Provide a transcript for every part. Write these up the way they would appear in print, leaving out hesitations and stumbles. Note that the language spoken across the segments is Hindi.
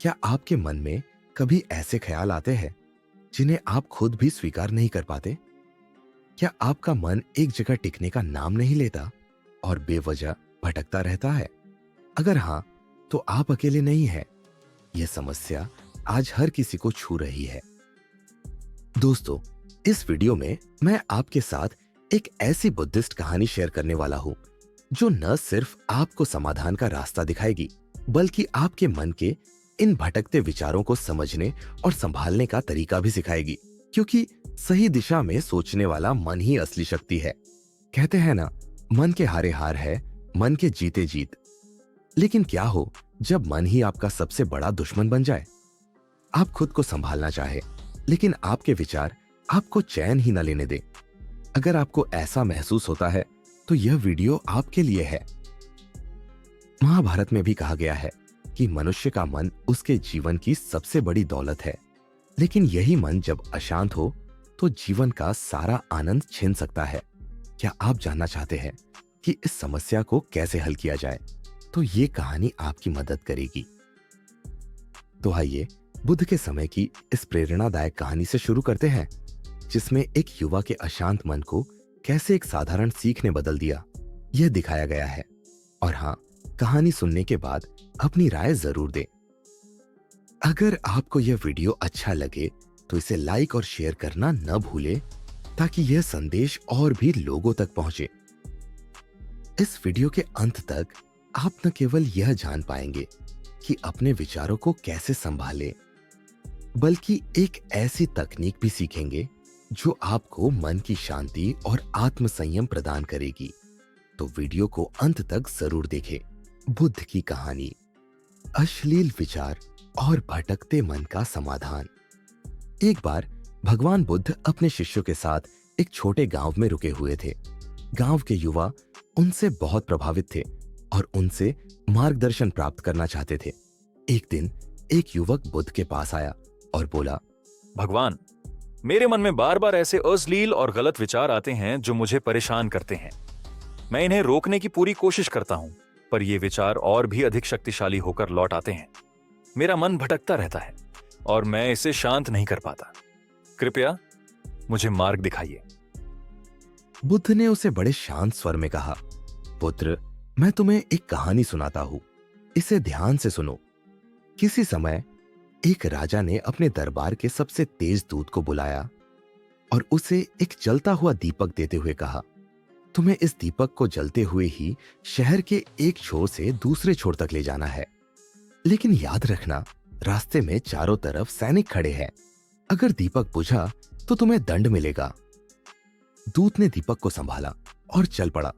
क्या आपके मन में कभी ऐसे ख्याल आते हैं जिन्हें आप खुद भी स्वीकार नहीं कर पाते? क्या आपका मन एक जगह टिकने का नाम नहीं लेता और बेवजह भटकता रहता है? अगर हाँ, तो आप अकेले नहीं हैं। यह समस्या आज हर किसी को छू रही है। दोस्तों, इस वीडियो में मैं आपके साथ एक ऐसी बुद्धिस्ट कहानी शेयर करने वाला हूं जो न सिर्फ आपको समाधान का रास्ता दिखाएगी, बल्कि आपके मन के इन भटकते विचारों को समझने और संभालने का तरीका भी सिखाएगी। क्योंकि सही दिशा में सोचने वाला मन ही असली शक्ति है। कहते हैं ना, मन के हारे हार है, मन के जीते जीत। लेकिन क्या हो जब मन ही आपका सबसे बड़ा दुश्मन बन जाए? आप खुद को संभालना चाहे, लेकिन आपके विचार आपको चैन ही न लेने दे। अगर आपको ऐसा महसूस होता है तो यह वीडियो आपके लिए है। महाभारत में भी कहा गया है कि मनुष्य का मन उसके जीवन की सबसे बड़ी दौलत है, लेकिन यही मन जब अशांत हो तो जीवन का सारा आनंद छिन सकता है। क्या आप जानना चाहते हैं कि इस समस्या को कैसे हल किया जाए? तो ये कहानी आपकी मदद करेगी। तो आइए बुद्ध के समय की इस प्रेरणादायक कहानी से शुरू करते हैं, जिसमें एक युवा के अशांत मन को कैसे एक साधारण सीख ने बदल दिया, यह दिखाया गया है। और हाँ, कहानी सुनने के बाद अपनी राय जरूर दें। अगर आपको यह वीडियो अच्छा लगे तो इसे लाइक और शेयर करना न भूलें, ताकि यह संदेश और भी लोगों तक पहुंचे। इस वीडियो के अंत तक आप न केवल यह जान पाएंगे कि अपने विचारों को कैसे संभालें, बल्कि एक ऐसी तकनीक भी सीखेंगे जो आपको मन की शांति और आत्मसंयम प्रदान करेगी। तो वीडियो को अंत तक जरूर देखें। बुद्ध की कहानी, अश्लील विचार और भटकते मन का समाधान। एक बार भगवान बुद्ध अपने शिष्यों के साथ एक छोटे गांव में रुके हुए थे। गांव के युवा उनसे बहुत प्रभावित थे और उनसे मार्गदर्शन प्राप्त करना चाहते थे। एक दिन एक युवक बुद्ध के पास आया और बोला, भगवान, मेरे मन में बार बार ऐसे अश्लील और गलत विचार आते हैं जो मुझे परेशान करते हैं। मैं इन्हें रोकने की पूरी कोशिश करता हूं, पर ये विचार और भी अधिक शक्तिशाली होकर लौट आते हैं। मेरा मन भटकता रहता है और मैं इसे शांत नहीं कर पाता। कृपया मुझे मार्ग दिखाइए। बुद्ध ने उसे बड़े शांत स्वर में कहा, पुत्र, मैं तुम्हें एक कहानी सुनाता हूं, इसे ध्यान से सुनो। किसी समय एक राजा ने अपने दरबार के सबसे तेज दूत को बुलाया और उसे एक जलता हुआ दीपक देते हुए कहा, तुम्हें इस दीपक को जलते हुए ही शहर के एक छोर से दूसरे छोर तक ले जाना है। लेकिन याद रखना, रास्ते में चारों तरफ सैनिक खड़े हैं। अगर दीपक बुझा तो तुम्हें दंड मिलेगा। दूत ने दीपक को संभाला और चल पड़ा।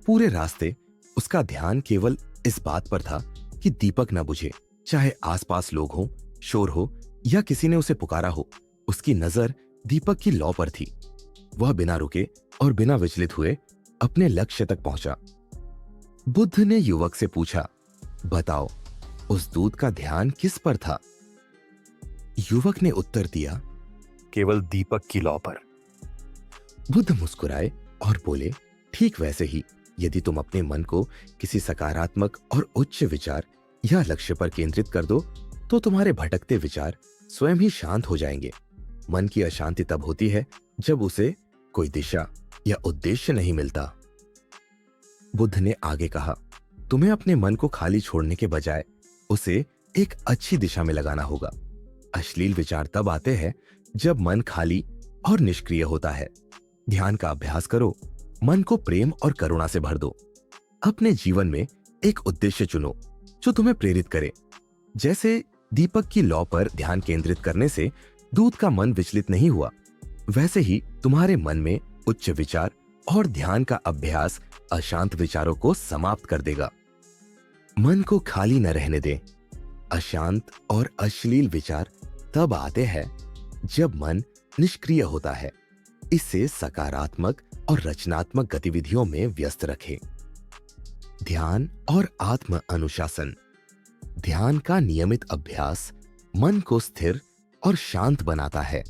पूरे रास्ते उसका ध्यान केवल इस बात पर था कि दीपक न बुझे, चाहे आसपास लोग हों, शोर हो या किसी ने उसे पुकारा हो। उसकी नजर दीपक की लौ पर थी। वह बिना रुके और बिना विचलित हुए अपने लक्ष्य तक पहुंचा। बुद्ध ने युवक से पूछा, बताओ, उस दूत का ध्यान किस पर था? युवक ने उत्तर दिया, केवल दीपक की लौ पर। बुद्ध मुस्कुराए और बोले, ठीक वैसे ही, यदि तुम अपने मन को किसी सकारात्मक और उच्च विचार या लक्ष्य पर केंद्रित कर दो तो तुम्हारे भटकते विचार स्वयं ही शांत हो जाएंगे। मन की अशांति तब होती है जब उसे कोई दिशा या उद्देश्य नहीं मिलता। बुद्ध ने आगे कहा, तुम्हें अपने मन को खाली छोड़ने के बजाय उसे एक अच्छी दिशा में लगाना होगा। अश्लील विचार तब आते हैं जब मन खाली और निष्क्रिय होता है। ध्यान का अभ्यास करो, मन को प्रेम और करुणा से भर दो। अपने जीवन में एक उद्देश्य चुनो जो तुम्हें प्रेरित करे। जैसे दीपक की लौ पर ध्यान केंद्रित करने से दूत का मन विचलित नहीं हुआ, वैसे ही तुम्हारे मन में उच्च विचार और ध्यान का अभ्यास अशांत विचारों को समाप्त कर देगा। मन को खाली न रहने दें। अशांत और अश्लील विचार तब आते हैं जब मन निष्क्रिय होता है। इसे सकारात्मक और रचनात्मक गतिविधियों में व्यस्त रखें। ध्यान और आत्म अनुशासन। ध्यान का नियमित अभ्यास मन को स्थिर और शांत बनाता है।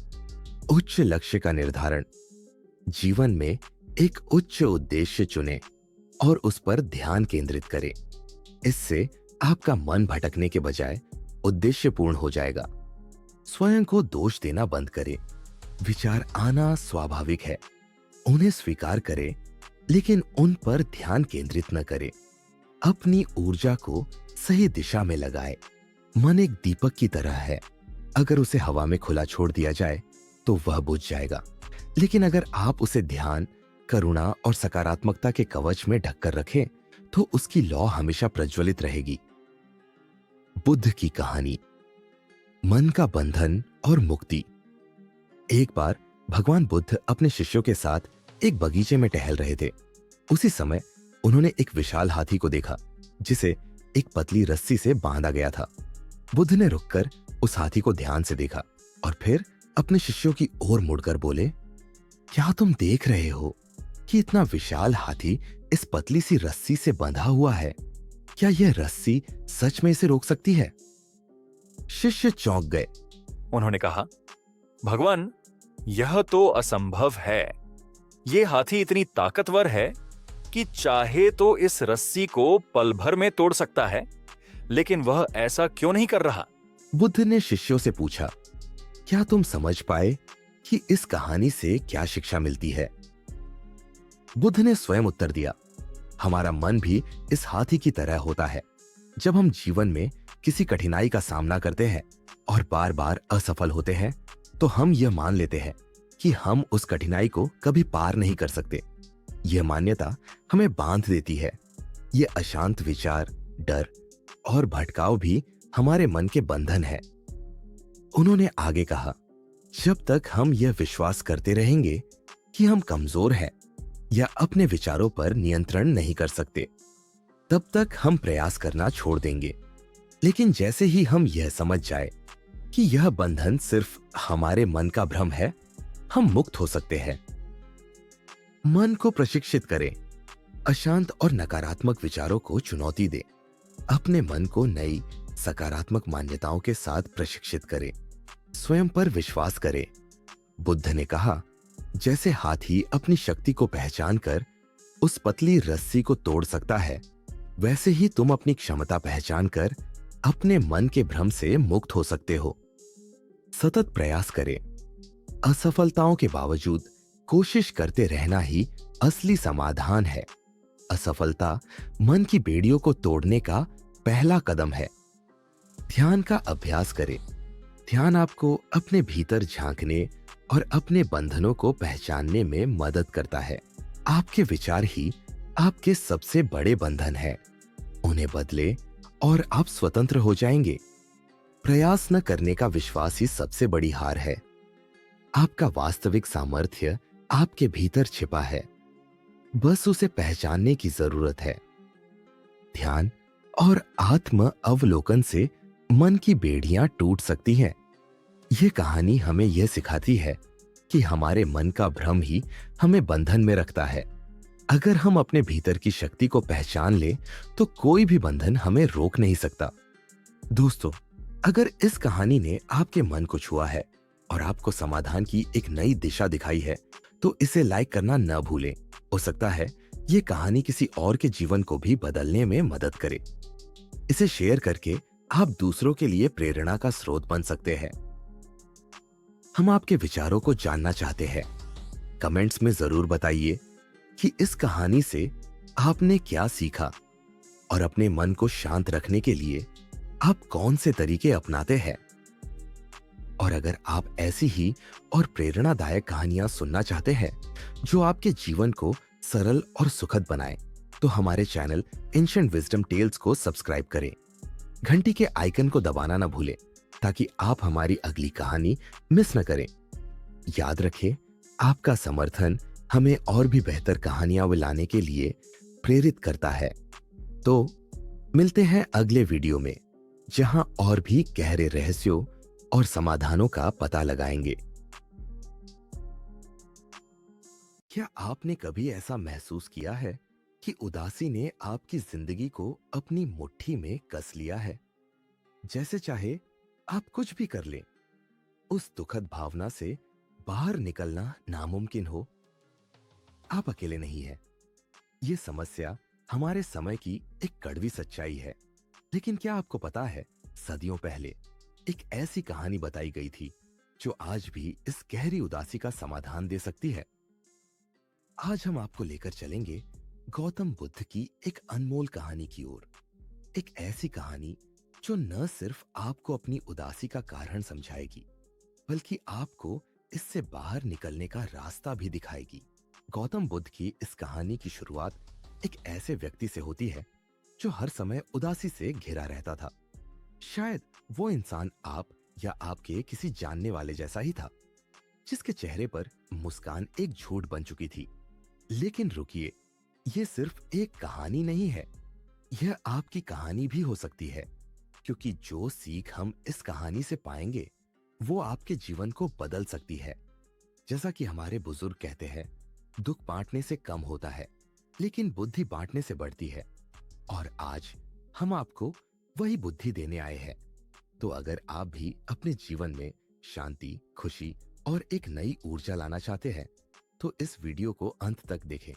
उच्च लक्ष्य का निर्धारण। जीवन में एक उच्च उद्देश्य चुनें और उस पर ध्यान केंद्रित करें। इससे आपका मन भटकने के बजाय उद्देश्यपूर्ण हो जाएगा। स्वयं को दोष देना बंद करें। विचार आना स्वाभाविक है, उन्हें स्वीकार करें, लेकिन उन पर ध्यान केंद्रित न करें। अपनी ऊर्जा को सही दिशा में लगाएं। मन एक दीपक की तरह है, अगर उसे हवा में खुला छोड़ दिया जाए तो वह बुझ जाएगा, लेकिन अगर आप उसे ध्यान, करुणा और सकारात्मकता के कवच में ढककर रखें तो उसकी लौ हमेशा प्रज्वलित रहेगी। बुद्ध की कहानी, मन का बंधन और मुक्ति। एक बार भगवान बुद्ध अपने शिष्यों के साथ एक बगीचे में टहल रहे थे। उसी समय उन्होंने एक विशाल हाथी को देखा जिसे एक पतली रस्सी से बांधा गया था। बुद्ध ने रुककर उस हाथी को ध्यान से देखा और फिर अपने शिष्यों की ओर मुड़कर बोले, क्या तुम देख रहे हो कि इतना विशाल हाथी इस पतली सी रस्सी से बंधा हुआ है? क्या यह रस्सी सच में इसे रोक सकती है? शिष्य चौंक गए। उन्होंने कहा, भगवान, यह तो असंभव है। ये हाथी इतनी ताकतवर है कि चाहे तो इस रस्सी को पल भर में तोड़ सकता है, लेकिन वह ऐसा क्यों नहीं कर रहा? बुद्ध ने शिष्यों से पूछा, क्या तुम समझ पाए कि इस कहानी से क्या शिक्षा मिलती है? बुद्ध ने स्वयं उत्तर दिया, हमारा मन भी इस हाथी की तरह होता है। जब हम जीवन में किसी कठिनाई का सामना करते हैं और बार बार असफल होते हैं तो हम यह मान लेते हैं कि हम उस कठिनाई को कभी पार नहीं कर सकते। यह मान्यता हमें बांध देती है। यह अशांत विचार, डर और भटकाव भी हमारे मन के बंधन है। उन्होंने आगे कहा, जब तक हम यह विश्वास करते रहेंगे कि हम कमजोर हैं या अपने विचारों पर नियंत्रण नहीं कर सकते, तब तक हम प्रयास करना छोड़ देंगे। लेकिन जैसे ही हम यह समझ जाए कि यह बंधन सिर्फ हमारे मन का भ्रम है, हम मुक्त हो सकते हैं। मन को प्रशिक्षित करें। अशांत और नकारात्मक विचारों को चुनौती दें। अपने मन को नई सकारात्मक मान्यताओं के साथ प्रशिक्षित करें। स्वयं पर विश्वास करें। बुद्ध ने कहा, जैसे हाथी अपनी शक्ति को पहचान कर उस पतली रस्सी को तोड़ सकता है, वैसे ही तुम अपनी क्षमता पहचान कर अपने मन के भ्रम से मुक्त हो सकते हो। सतत प्रयास करें। असफलताओं के बावजूद कोशिश करते रहना ही असली समाधान है। असफलता मन की बेड़ियों को तोड़ने का पहला कदम है। ध्यान का अभ्यास करें। ध्यान आपको अपने भीतर झांकने और अपने बंधनों को पहचानने में मदद करता है। आपके विचार ही आपके सबसे बड़े बंधन हैं। उन्हें बदले और आप स्वतंत्र हो जाएंगे। प्रयास न करने का विश्वास ही सबसे बड़ी हार है। आपका वास्तविक सामर्थ्य आपके भीतर छिपा है, बस उसे पहचानने की जरूरत है। ध्यान और आत्म अवलोकन से मन की बेड़ियां टूट सकती हैं। यह कहानी हमें यह सिखाती है कि हमारे मन का भ्रम ही हमें बंधन में रखता है। अगर हम अपने भीतर की शक्ति को पहचान ले तो कोई भी बंधन हमें रोक नहीं सकता। दोस्तों, अगर इस कहानी ने आपके मन को छुआ है और आपको समाधान की एक नई दिशा दिखाई है तो इसे लाइक करना न भूलें। हो सकता है ये कहानी किसी और के जीवन को भी बदलने में मदद करे। इसे शेयर करके आप दूसरों के लिए प्रेरणा का स्रोत बन सकते हैं। हम आपके विचारों को जानना चाहते हैं। कमेंट्स में जरूर बताइए कि इस कहानी से आपने क्या सीखा और अपने मन को शांत रखने के लिए आप कौन से तरीके अपनाते हैं। और अगर आप ऐसी ही और प्रेरणादायक कहानियां सुनना चाहते हैं जो आपके जीवन को सरल और सुखद बनाए, तो हमारे चैनल एंशिएंट विजडम टेल्स को सब्सक्राइब करें। घंटी के आइकन को दबाना न भूलें ताकि आप हमारी अगली कहानी मिस न करें। याद रखें, आपका समर्थन हमें और भी बेहतर कहानियां लाने के लिए प्रेरित करता है। तो मिलते हैं अगले वीडियो में, जहां और भी गहरे रहस्यों और समाधानों का पता लगाएंगे। क्या आपने कभी ऐसा महसूस किया है कि उदासी ने आपकी जिंदगी को अपनी मुट्ठी में कस लिया है? जैसे चाहे आप कुछ भी कर लें, उस दुखद भावना से बाहर निकलना नामुमकिन हो। आप अकेले नहीं हैं। ये समस्या हमारे समय की एक कड़वी सच्चाई है। लेकिन क्या आपको पता है सदियों पहले एक ऐसी कहानी बताई गई थी जो आज भी इस गहरी उदासी का समाधान दे सकती है। आज हम आपको लेकर चलेंगे गौतम बुद्ध की एक अनमोल कहानी की ओर। एक ऐसी कहानी जो न सिर्फ आपको अपनी उदासी का कारण समझाएगी, बल्कि आपको इससे बाहर निकलने का रास्ता भी दिखाएगी। गौतम बुद्ध की इस कहानी की शुरुआत एक ऐसे व्यक्ति से होती है जो हर समय उदासी से घिरा रहता था। शायद वो इंसान आप या आपके किसी जानने वाले जैसा ही था, जिसके चेहरे पर मुस्कान एक झूठ बन चुकी थी। लेकिन रुकिए, ये सिर्फ एक कहानी नहीं है, यह आपकी कहानी भी हो सकती है, क्योंकि जो सीख हम इस कहानी से पाएंगे वो आपके जीवन को बदल सकती है। जैसा कि हमारे बुजुर्ग कहते हैं, दुख बांटने से कम होता है, लेकिन बुद्धि बांटने से बढ़ती है। और आज हम आपको वही बुद्धि देने आए हैं। तो अगर आप भी अपने जीवन में शांति, खुशी और एक नई ऊर्जा लाना चाहते हैं, तो इस वीडियो को अंत तक देखें।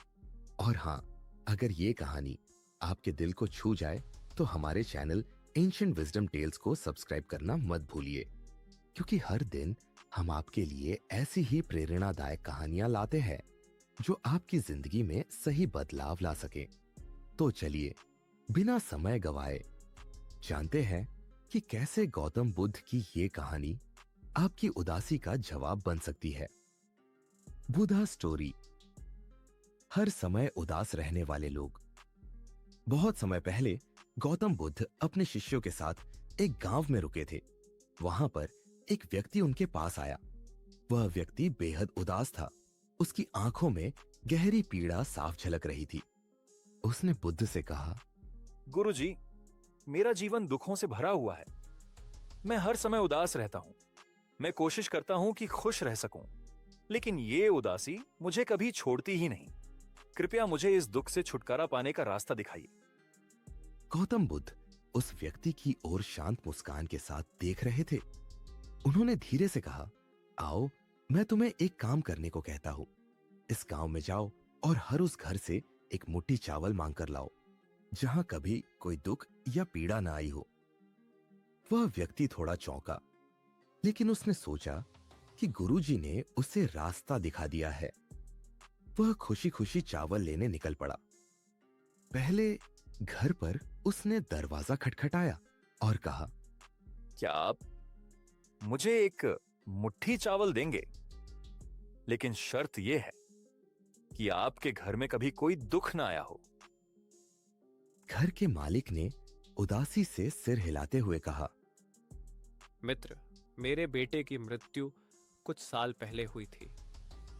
और हाँ, अगर ये कहानी आपके दिल को छू जाए तो हमारे चैनल एंशिएंट विजडम टेल्स को सब्सक्राइब करना मत भूलिए, क्योंकि हर दिन हम आपके लिए ऐसी ही प्रेरणादायक कहानियां लाते हैं जो आपकी जिंदगी में सही बदलाव ला सके। तो चलिए बिना समय गवाए जानते हैं कि कैसे गौतम बुद्ध की ये कहानी आपकी उदासी का जवाब बन सकती है। बुद्धा स्टोरी। हर समय उदास रहने वाले लोग। बहुत समय पहले गौतम बुद्ध अपने शिष्यों के साथ एक गांव में रुके थे। वहां पर एक व्यक्ति उनके पास आया। वह व्यक्ति बेहद उदास था। उसकी आंखों में गहरी पीड़ा साफ झलक रही थी। उसने बुद्ध से कहा, गुरुजी, मेरा जीवन दुखों से भरा हुआ है। मैं हर समय उदास रहता हूं। मैं कोशिश करता हूं कि खुश रह सकूं, लेकिन ये उदासी मुझे कभी छोड़ती ही नहीं। कृपया मुझे इस दुख से छुटकारा पाने का रास्ता दिखाइए। गौतम बुद्ध उस व्यक्ति की ओर शांत मुस्कान के साथ देख रहे थे। उन्होंने धीरे से कहा, आओ, मैं तुम्हें एक काम करने को कहता हूं। इस गांव में जाओ और हर उस घर से एक मुट्ठी चावल मांग कर लाओ जहां कभी कोई दुख या पीड़ा ना आई हो। वह व्यक्ति थोड़ा चौंका, लेकिन उसने सोचा कि गुरुजी ने उसे रास्ता दिखा दिया है। वह खुशी खुशी चावल लेने निकल पड़ा। पहले घर पर उसने दरवाजा खटखटाया और कहा, क्या आप मुझे एक मुट्ठी चावल देंगे? लेकिन शर्त यह है कि आपके घर में कभी कोई दुख ना आया हो। घर के मालिक ने उदासी से सिर हिलाते हुए कहा, मित्र, मेरे बेटे की मृत्यु कुछ साल पहले हुई थी।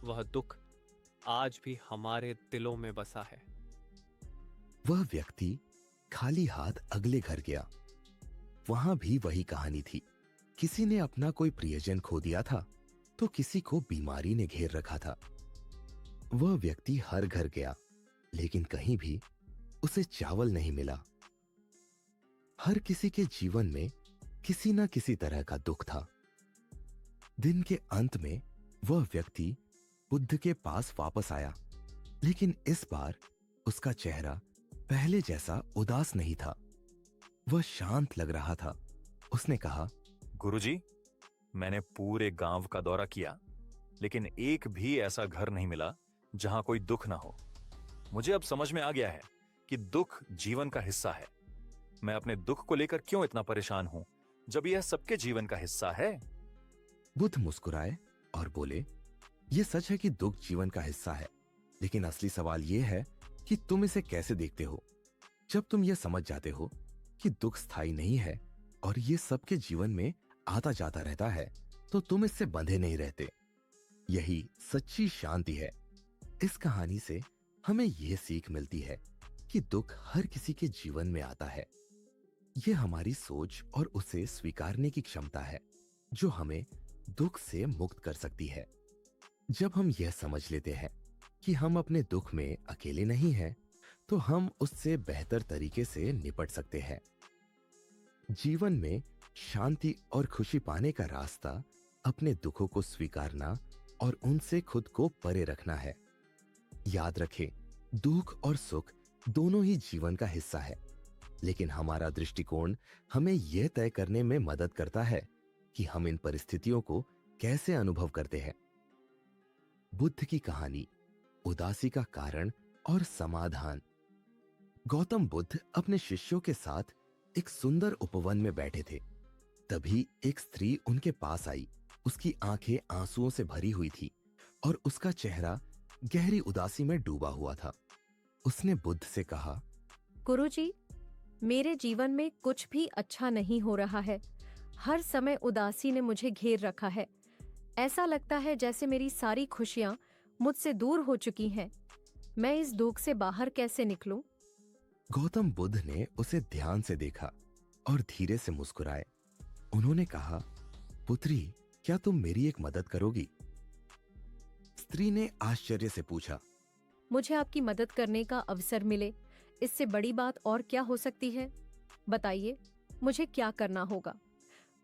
वह दुख आज भी हमारे दिलों में बसा है। वह व्यक्ति खाली हाथ अगले घर गया। वहां भी वही कहानी थी। किसी ने अपना कोई प्रियजन खो दिया था, तो किसी को बीमारी ने घेर रखा था। वह व्यक्ति हर घर गया, लेकिन कहीं भी उसे चावल नहीं मिला। हर किसी के जीवन में किसी न किसी तरह का दुख था। दिन के अंत में वह व्यक्ति बुद्ध के पास वापस आया, लेकिन इस बार उसका चेहरा पहले जैसा उदास नहीं था। वह शांत लग रहा था। उसने कहा, गुरुजी, मैंने पूरे गांव का दौरा किया, लेकिन एक भी ऐसा घर नहीं मिला जहां कोई दुख ना हो। मुझे अब समझ में आ गया है कि दुख जीवन का हिस्सा है। मैं अपने दुख को लेकर क्यों इतना परेशान हूं, जब यह सबके जीवन का हिस्सा है। बुद्ध मुस्कुराए और बोले, यह सच है कि दुख जीवन का हिस्सा है, लेकिन असली सवाल यह है कि तुम इसे कैसे देखते हो। जब तुम यह समझ जाते हो कि दुख स्थायी नहीं है और ये सबके जीवन में आता जाता रहता है, तो तुम इससे बंधे नहीं रहते। यही सच्ची शांति है। इस कहानी से हमें यह सीख मिलती है कि दुख हर किसी के जीवन में आता है। यह हमारी सोच और उसे स्वीकारने की क्षमता है जो हमें दुख से मुक्त कर सकती है। जब हम यह समझ लेते हैं कि हम अपने दुख में अकेले नहीं हैं, तो हम उससे बेहतर तरीके से निपट सकते हैं। जीवन में शांति और खुशी पाने का रास्ता अपने दुखों को स्वीकारना और उनसे खुद को परे रखना है। याद रखें, दुख और सुख दोनों ही जीवन का हिस्सा है, लेकिन हमारा दृष्टिकोण हमें यह तय करने में मदद करता है कि हम इन परिस्थितियों को कैसे अनुभव करते हैं। बुद्ध की कहानी, उदासी का कारण और समाधान। गौतम बुद्ध अपने शिष्यों के साथ एक सुंदर उपवन में बैठे थे। तभी एक स्त्री उनके पास आई। उसकी आंखें आंसुओं से भरी हुई थी और उसका चेहरा गहरी उदासी में डूबा हुआ था। उसने बुद्ध से कहा, गुरुजी, मेरे जीवन में कुछ भी अच्छा नहीं हो रहा है। हर समय उदासी ने मुझे घेर रखा है। ऐसा लगता है जैसे मेरी सारी खुशियां मुझसे दूर हो चुकी हैं। मैं इस दुख से बाहर कैसे निकलूं? गौतम बुद्ध ने उसे ध्यान से देखा और धीरे से मुस्कुराए। उन्होंने कहा, पुत्री, क्या तुम मेरी एक मदद करोगी? स्त्री ने आश्चर्य से पूछा, मुझे आपकी मदद करने का अवसर मिले, इससे बड़ी बात और क्या हो सकती है? बताइए, मुझे क्या करना होगा?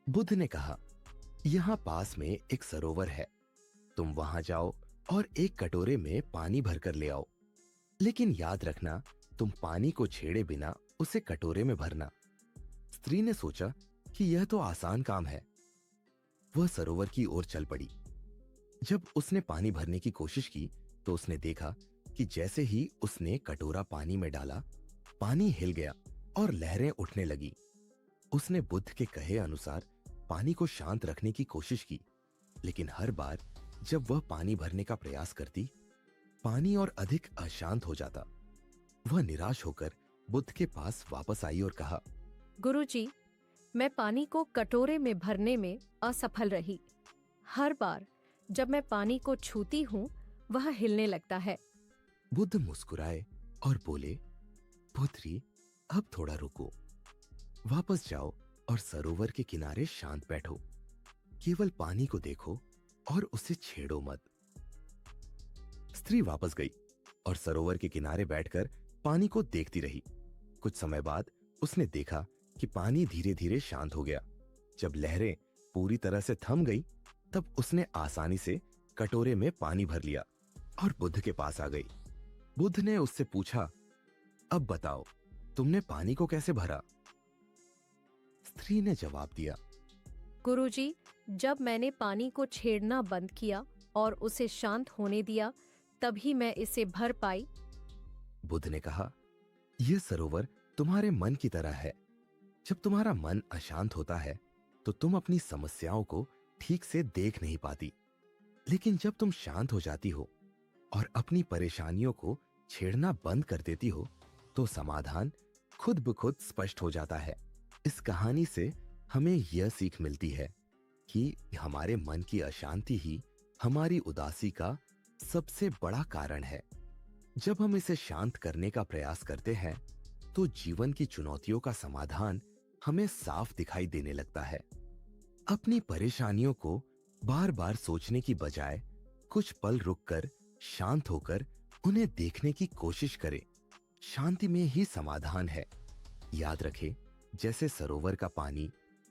बुद्ध ने कहा, यहाँ पास में एक सरोवर है। तुम वहां जाओ और एक कटोरे में पानी भरकर ले आओ। लेकिन याद रखना, तुम पानी को छेड़े बिना उसे कटोरे में भरना। स्त्री ने सोचा कि यह तो आसान काम है। वह सरोवर की ओर चल पड़ी। जब उसने पानी भरने की कोशिश की तो उसने देखा कि जैसे ही उसने कटोरा पानी में डाला, पानी हिल गया और लहरें उठने लगी। उसने बुद्ध के कहे अनुसार पानी को शांत रखने की कोशिश की, लेकिन हर बार जब वह पानी भरने का प्रयास करती, पानी और अधिक अशांत हो जाता। वह निराश होकर बुद्ध के पास वापस आई और कहा, गुरुजी, मैं पानी को कटोरे में भरने में असफल रही। हर बार जब मैं पानी को छूती हूँ, वह हिलने लगता है। बुद्ध मुस्कुराए और बोले, पुत्री, अब थोड़ा रुको। वापस जाओ और सरोवर के किनारे शांत बैठो। केवल पानी को देखो और उसे छेड़ो मत। स्त्री वापस गई और सरोवर के किनारे बैठकर पानी को देखती रही। कुछ समय बाद उसने देखा कि पानी धीरे धीरे शांत हो गया। जब लहरें पूरी तरह से थम गई, तब उसने आसानी से कटोरे में पानी भर लिया और बुद्ध के पास आ गई। बुद्ध ने उससे पूछा, अब बताओ, तुमने पानी को कैसे भरा? स्त्री ने जवाब दिया, गुरुजी, जब मैंने पानी को छेड़ना बंद किया और उसे शांत होने दिया, तभी मैं इसे भर पाई। बुद्ध ने कहा, यह सरोवर तुम्हारे मन की तरह है। जब तुम्हारा मन अशांत होता है तो तुम अपनी समस्याओं को ठीक से देख नहीं पाती, लेकिन जब तुम शांत हो जाती हो और अपनी परेशानियों को छेड़ना बंद कर देती हो, तो समाधान खुद ब खुद स्पष्ट हो जाता है। इस कहानी से हमें यह सीख मिलती है कि हमारे मन की अशांति ही हमारी उदासी का सबसे बड़ा कारण है। जब हम इसे शांत करने का प्रयास करते हैं, तो जीवन की चुनौतियों का समाधान हमें साफ दिखाई देने लगता है। अपनी परेशानियों को बार बार सोचने की बजाय कुछ पल रुककर शांत होकर उन्हें देखने की कोशिश करें। शांति में ही समाधान है। याद रखें, जैसे सरोवर का पानी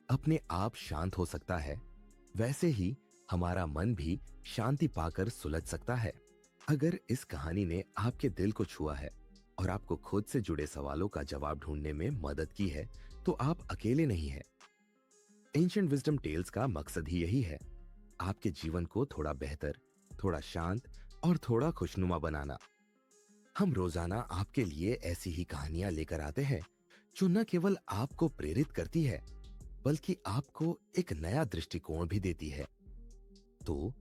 अपने आप शांत हो सकता है, वैसे ही हमारा मन भी शांति पाकर सुलझ सकता है। अगर इस कहानी ने आपके दिल को छुआ है और आपको खुद से जुड़े सवालों का जवाब ढूंढने में मदद की है, तो आप अकेले नहीं हैं। एंशिएंट विजडम टेल्स का मकसद ही यही है, आपके जीवन को थोड़ा बेहतर, थोड़ा शांत और थोड़ा खुशनुमा बनाना। हम रोजाना आपके लिए ऐसी ही कहानियां लेकर आते हैं जो न केवल आपको प्रेरित करती है, बल्कि आपको एक नया दृष्टिकोण भी देती है। तो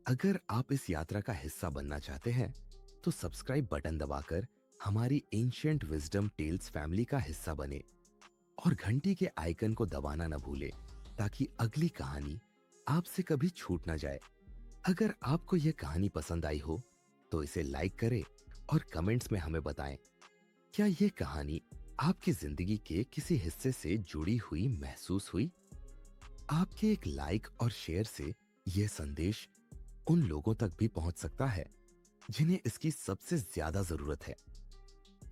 अगर आप इस यात्रा का हिस्सा बनना चाहते हैं, तो सब्सक्राइब बटन दबाकर हमारी एंशिएंट विजडम टेल्स फैमिली का हिस्सा बने और घंटी के आइकन को दबाना न भूले, ताकि अगली कहानी आपसे कभी छूट ना जाए। अगर आपको यह कहानी पसंद आई हो तो इसे लाइक करें और कमेंट्स में हमें बताएं, क्या यह कहानी आपकी जिंदगी के किसी हिस्से से जुड़ी हुई महसूस हुई? आपके एक लाइक और शेयर से यह संदेश उन लोगों तक भी पहुंच सकता है जिन्हें इसकी सबसे ज्यादा जरूरत है।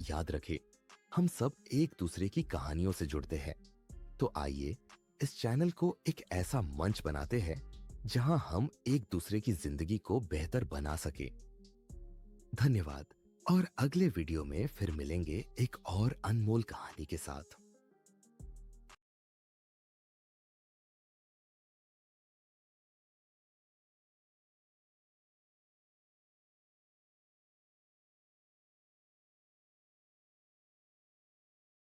याद रखें, हम सब एक दूसरे की कहानियों से जुड़ते हैं। तो आइए इस चैनल को एक ऐसा मंच बनाते हैं जहां हम एक दूसरे की जिंदगी को बेहतर बना सके। धन्यवाद, और अगले वीडियो में फिर मिलेंगे एक और अनमोल कहानी के साथ।